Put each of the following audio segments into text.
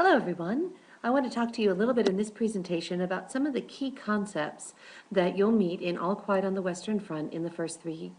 Hello, everyone. I want to talk to you a little bit in this presentation about some of the key concepts that you'll meet in All Quiet on the Western Front in the first three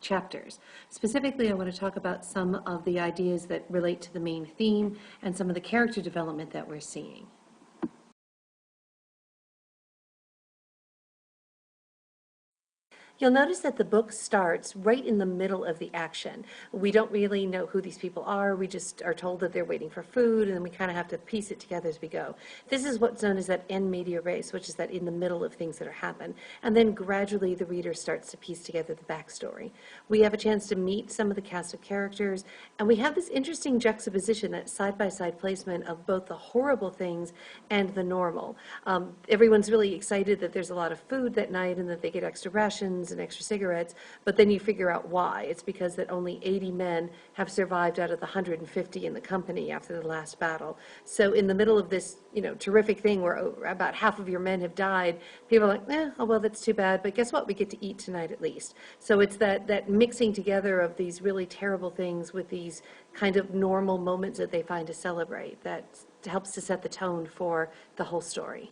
chapters. Specifically, I want to talk about some of the ideas that relate to the main theme and some of the character development that we're seeing. You'll notice that the book starts right in the middle of the action. We don't really know who these people are. We just are told that they're waiting for food, and then we kind of have to piece it together as we go. This is what's known as that en media res, which is that in the middle of things that are happen. And then gradually the reader starts to piece together the backstory. We have a chance to meet some of the cast of characters, and we have this interesting juxtaposition, that side-by-side placement of both the horrible things and the normal. Everyone's really excited that there's a lot of food that night and that they get extra rations and extra cigarettes, but then you figure out why. It's because that only 80 men have survived out of the 150 in the company after the last battle. So in the middle of this, terrific thing where about half of your men have died, people are like, oh well, that's too bad, but guess what? We get to eat tonight at least. So it's that mixing together of these really terrible things with these kind of normal moments that they find to celebrate that helps to set the tone for the whole story.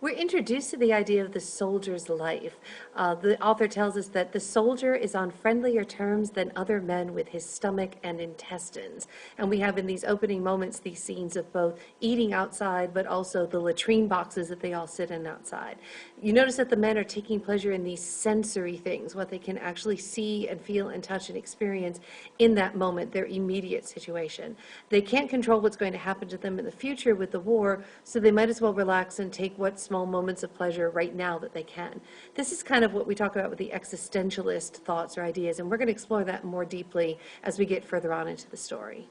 We're introduced to the idea of the soldier's life. The author tells us that the soldier is on friendlier terms than other men with his stomach and intestines. And we have in these opening moments these scenes of both eating outside, but also the latrine boxes that they all sit in outside. You notice that the men are taking pleasure in these sensory things, what they can actually see and feel and touch and experience in that moment, their immediate situation. They can't control what's going to happen to them in the future with the war, so they might as well relax and take what small moments of pleasure right now that they can. This is kind of what we talk about with the existentialist thoughts or ideas, and we're going to explore that more deeply as we get further on into the story.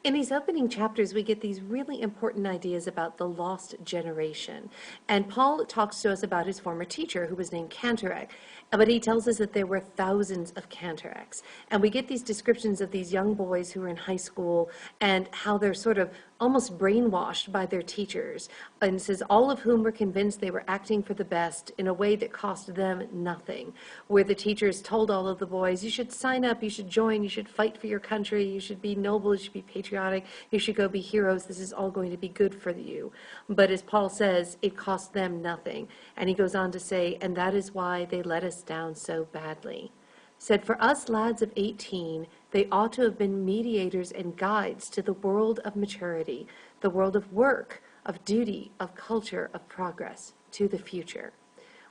In these opening chapters, we get these really important ideas about the lost generation. And Paul talks to us about his former teacher, who was named Cantorek. But he tells us that there were thousands of Cantoreks. And we get these descriptions of these young boys who are in high school and how they're sort of almost brainwashed by their teachers. And it says, all of whom were convinced they were acting for the best in a way that cost them nothing. Where the teachers told all of the boys, you should sign up, you should join, you should fight for your country, you should be noble, you should be patriotic, you should go be heroes, this is all going to be good for you. But as Paul says, it cost them nothing. And he goes on to say, and that is why they let us down so badly. Said, for us lads of 18, they ought to have been mediators and guides to the world of maturity, the world of work, of duty, of culture, of progress, to the future.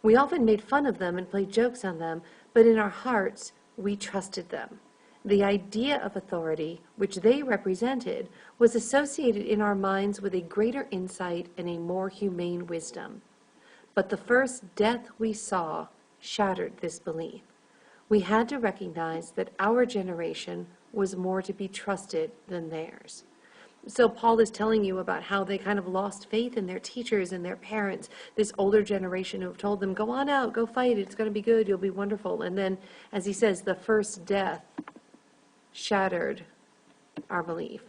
We often made fun of them and played jokes on them, but in our hearts, we trusted them. The idea of authority, which they represented, was associated in our minds with a greater insight and a more humane wisdom. But the first death we saw shattered this belief. We had to recognize that our generation was more to be trusted than theirs. So Paul is telling you about how they kind of lost faith in their teachers and their parents, this older generation who have told them, go on out, go fight, it's going to be good, you'll be wonderful. And then, as he says, the first death shattered our belief.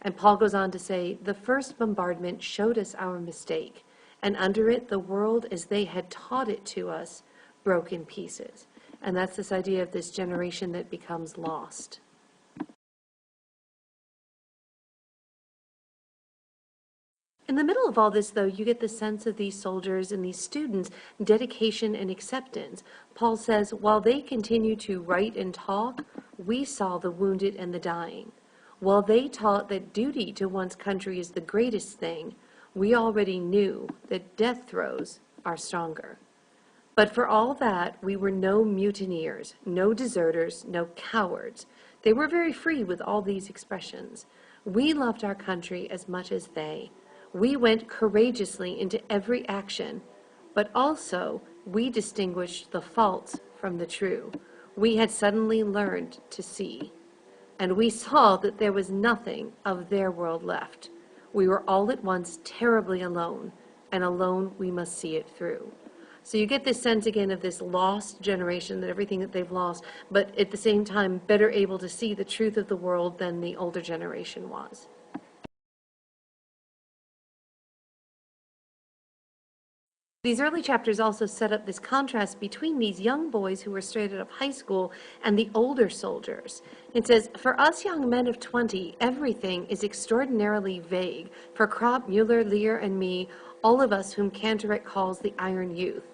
And Paul goes on to say, the first bombardment showed us our mistake, and under it the world as they had taught it to us broke in pieces. And that's this idea of this generation that becomes lost. In the middle of all this, though, you get the sense of these soldiers and these students' dedication and acceptance. Paul says, while they continue to write and talk, we saw the wounded and the dying. While they taught that duty to one's country is the greatest thing, we already knew that death throes are stronger. But for all that, we were no mutineers, no deserters, no cowards. They were very free with all these expressions. We loved our country as much as they. We went courageously into every action, but also we distinguished the false from the true. We had suddenly learned to see, and we saw that there was nothing of their world left. We were all at once terribly alone, and alone we must see it through. So you get this sense again of this lost generation, that everything that they've lost, but at the same time better able to see the truth of the world than the older generation was. These early chapters also set up this contrast between these young boys who were straight out of high school and the older soldiers. It says, "For us young men of 20, everything is extraordinarily vague. For Kropp, Mueller, Lear, and me, all of us whom Kantorek calls the Iron Youth."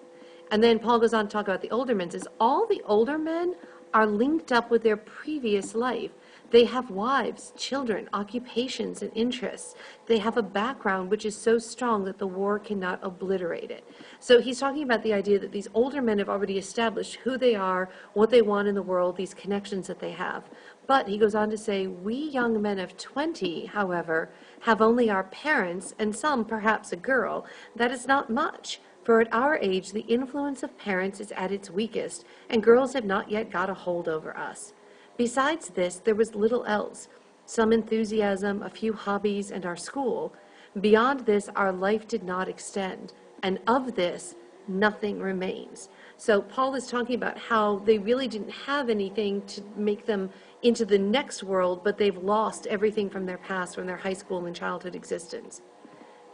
And then Paul goes on to talk about the older men, says, all the older men are linked up with their previous life. They have wives, children, occupations, and interests. They have a background which is so strong that the war cannot obliterate it. So he's talking about the idea that these older men have already established who they are, what they want in the world, these connections that they have. But he goes on to say, we young men of 20, however, have only our parents and some perhaps a girl. That is not much. For at our age, the influence of parents is at its weakest, and girls have not yet got a hold over us. Besides this, there was little else, some enthusiasm, a few hobbies, and our school. Beyond this, our life did not extend, and of this, nothing remains. So Paul is talking about how they really didn't have anything to make them into the next world, but they've lost everything from their past, from their high school and childhood existence.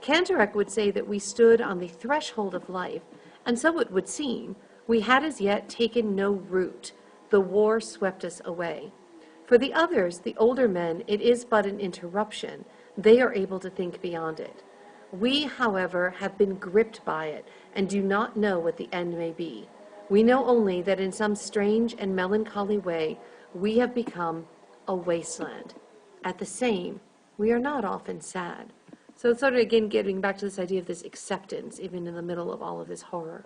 Kantorek would say that we stood on the threshold of life, and so it would seem. We had as yet taken no root. The war swept us away. For the others, the older men, it is but an interruption. They are able to think beyond it. We, however, have been gripped by it and do not know what the end may be. We know only that in some strange and melancholy way we have become a wasteland. At the same, we are not often sad. So it's sort of, again, getting back to this idea of this acceptance, even in the middle of all of this horror.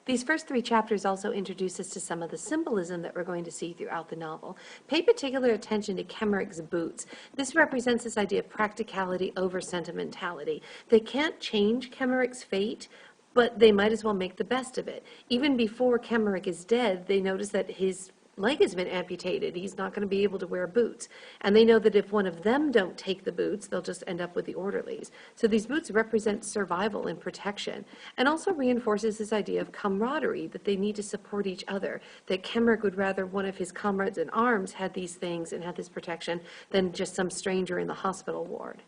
These first three chapters also introduce us to some of the symbolism that we're going to see throughout the novel. Pay particular attention to Kemmerich boots. This represents this idea of practicality over sentimentality. They can't change Kemmerich's fate, but they might as well make the best of it. Even before Kemmerich is dead, they notice that his leg has been amputated. He's not going to be able to wear boots. And they know that if one of them don't take the boots, they'll just end up with the orderlies. So these boots represent survival and protection, and also reinforces this idea of camaraderie, that they need to support each other, that Kemmerich would rather one of his comrades in arms had these things and had this protection than just some stranger in the hospital ward.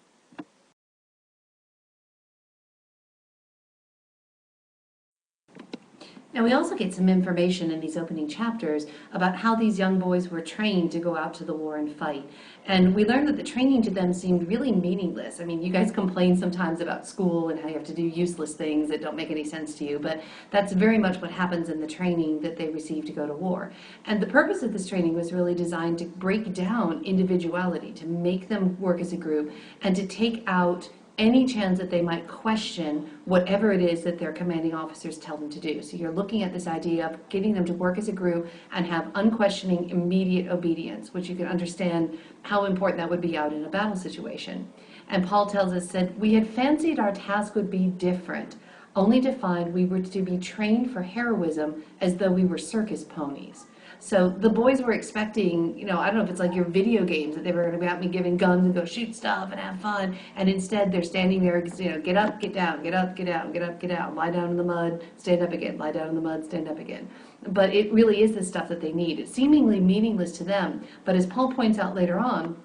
Now, we also get some information in these opening chapters about how these young boys were trained to go out to the war and fight. And we learned that the training to them seemed really meaningless. I mean, you guys complain sometimes about school and how you have to do useless things that don't make any sense to you, but that's very much what happens in the training that they receive to go to war. And the purpose of this training was really designed to break down individuality, to make them work as a group, and to take out any chance that they might question whatever it is that their commanding officers tell them to do. So you're looking at this idea of getting them to work as a group and have unquestioning, immediate obedience, which you can understand how important that would be out in a battle situation. And Paul tells us that we had fancied our task would be different, only to find we were to be trained for heroism as though we were circus ponies. So the boys were expecting, I don't know if it's like your video games, that they were going to be out me giving guns and go shoot stuff and have fun. And instead they're standing there, get up, get down, get up, get down, get up, get down, lie down in the mud, stand up again, lie down in the mud, stand up again. But it really is the stuff that they need. It's seemingly meaningless to them. But as Paul points out later on,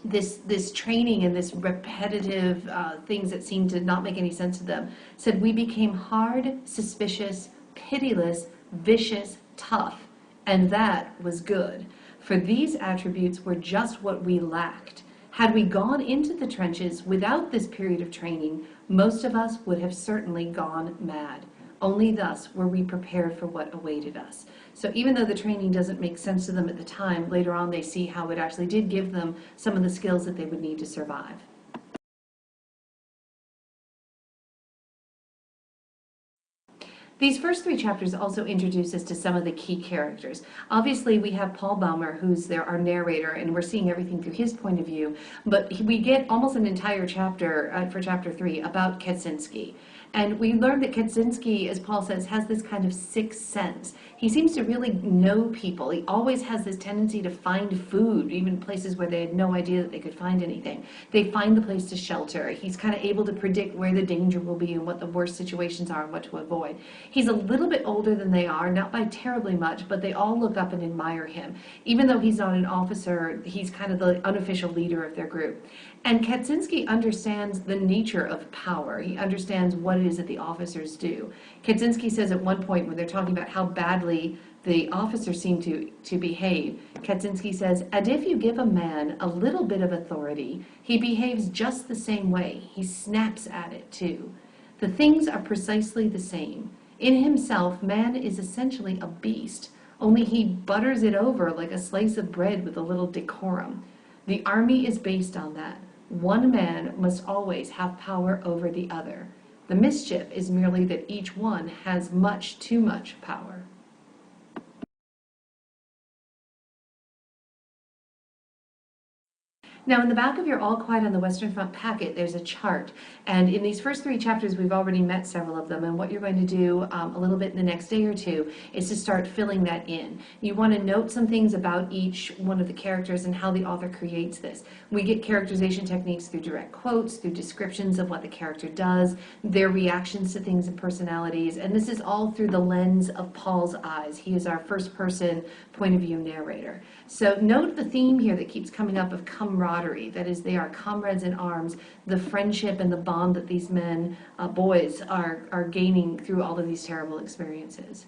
this training and this repetitive things that seem to not make any sense to them, said we became hard, suspicious, pitiless, vicious, tough. And that was good, for these attributes were just what we lacked. Had we gone into the trenches without this period of training, most of us would have certainly gone mad. Only thus were we prepared for what awaited us. So even though the training doesn't make sense to them at the time, later on they see how it actually did give them some of the skills that they would need to survive. These first three chapters also introduce us to some of the key characters. Obviously, we have Paul Baumer, who's our narrator, and we're seeing everything through his point of view. But we get almost an entire chapter for chapter 3 about Kaczynski. And we learned that Kaczynski, as Paul says, has this kind of sixth sense. He seems to really know people. He always has this tendency to find food, even places where they had no idea that they could find anything. They find the place to shelter. He's kind of able to predict where the danger will be and what the worst situations are and what to avoid. He's a little bit older than they are, not by terribly much, but they all look up and admire him. Even though he's not an officer, he's kind of the unofficial leader of their group. And Kaczynski understands the nature of power. He understands what it is that the officers do. Kaczynski says at one point when they're talking about how badly the officers seem to behave, Kaczynski says, "And if you give a man a little bit of authority, he behaves just the same way. He snaps at it too. The things are precisely the same. In himself, man is essentially a beast, only he butters it over like a slice of bread with a little decorum. The army is based on that. One man must always have power over the other. The mischief is merely that each one has much too much power." Now, in the back of your All Quiet on the Western Front packet, there's a chart. And in these first 3 chapters, we've already met several of them. And what you're going to do a little bit in the next day or two is to start filling that in. You want to note some things about each one of the characters and how the author creates this. We get characterization techniques through direct quotes, through descriptions of what the character does, their reactions to things and personalities. And this is all through the lens of Paul's eyes. He is our first person point of view narrator. So note the theme here that keeps coming up of camaraderie. That is, they are comrades in arms, the friendship and the bond that these men, boys, are gaining through all of these terrible experiences.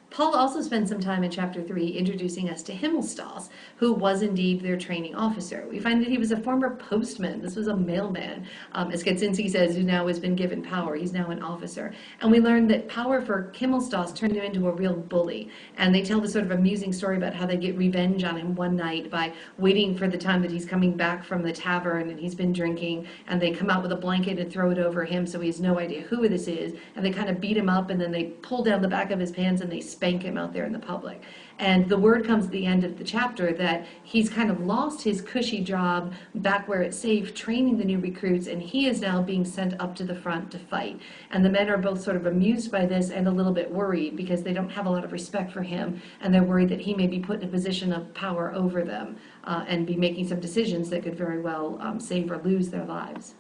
Paul also spends some time in chapter 3 introducing us to Himmelstas, who was indeed their training officer. We find that he was a former postman. This was a mailman. As Kaczynski says, who now has been given power. He's now an officer. And we learn that power for Himmelstas turned him into a real bully. And they tell this sort of amusing story about how they get revenge on him one night by waiting for the time that he's coming back from the tavern and he's been drinking, and they come out with a blanket and throw it over him so he has no idea who this is, and they kind of beat him up, and then they pull down the back of his pants and they spank him out there in the public. And the word comes at the end of the chapter that he's kind of lost his cushy job back where it's safe, training the new recruits, and he is now being sent up to the front to fight. And the men are both sort of amused by this and a little bit worried because they don't have a lot of respect for him, and they're worried that he may be put in a position of power over them and be making some decisions that could very well save or lose their lives.